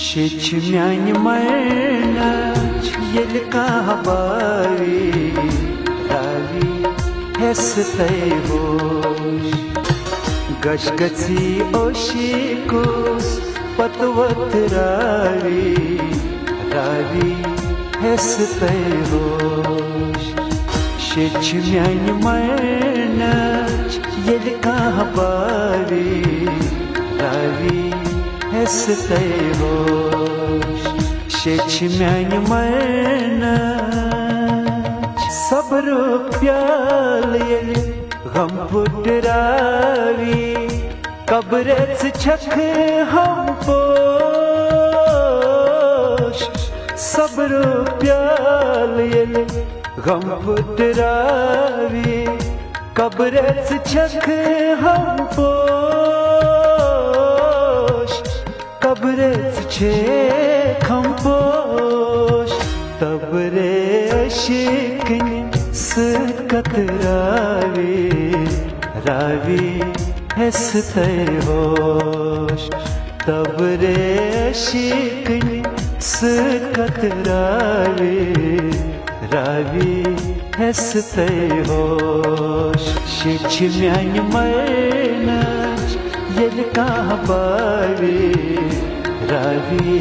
Şeç miani marnach yel kahbavi ravi hestay hosh gashgatsi oshikus patvat ravi ravi hestay hosh Şeç miani marnach yel kahbavi ravi hestay hosh Şeç miani marnach sabru pyal yel gam putravi kabrets chak ham posh sabru pyal yel gam putravi kabrets chak ham posh kabrets chek ham posh tabre aşıkın sıkat ravi ravi hestay hosh tabre aşıkın sıkat ravi ravi hestay hosh Şeç miani marnach yel kahbavi ravi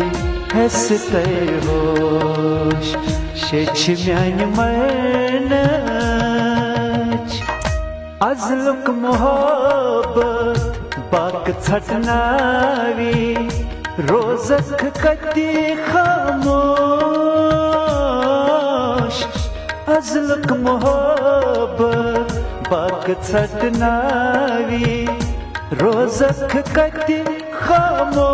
hestay hosh Şeç miani marnach azluk mohabbat bak çatnavi rozak kati khamosh azluk mohabbat bak çatnavi rozak kati khamosh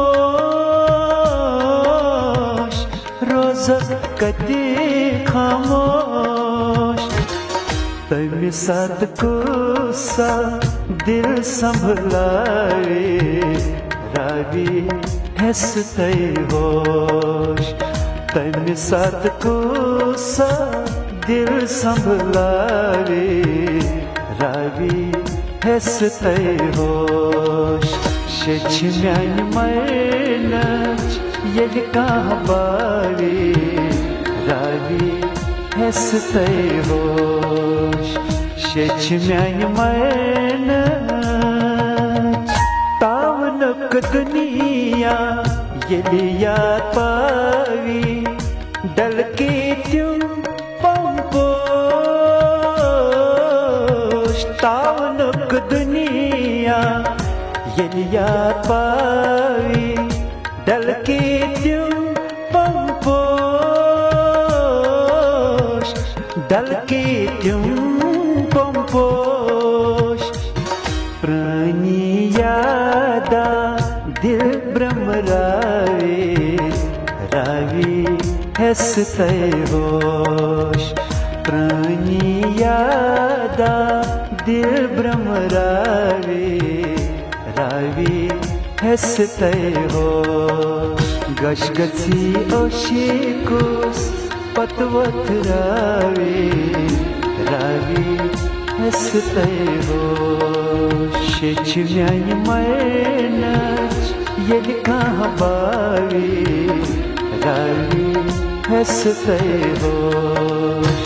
rozak kati khamosh तम साथ को सा दिल संभलाए रावी हंसते होश तम साथ को सा दिल संभलाए रावी हंसते होश Şeç miani marnach yel kahbavi ravi hestay hosh Şeç miani marnach tavnak duniya yeliya pavi dalke tyum pamposh tavnak duniya yeliya pavi dalke tyum pamposh dalke tyum pamposh prani yada dil bramravi ravi hestay hosh prani yada dil bramravi ravi hestay hosh gashgatsi oshikus patvat ravi ravi hestay hosh Şeç miani marnach yel kahbavi ravi hestay hosh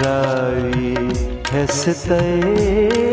ravi hestay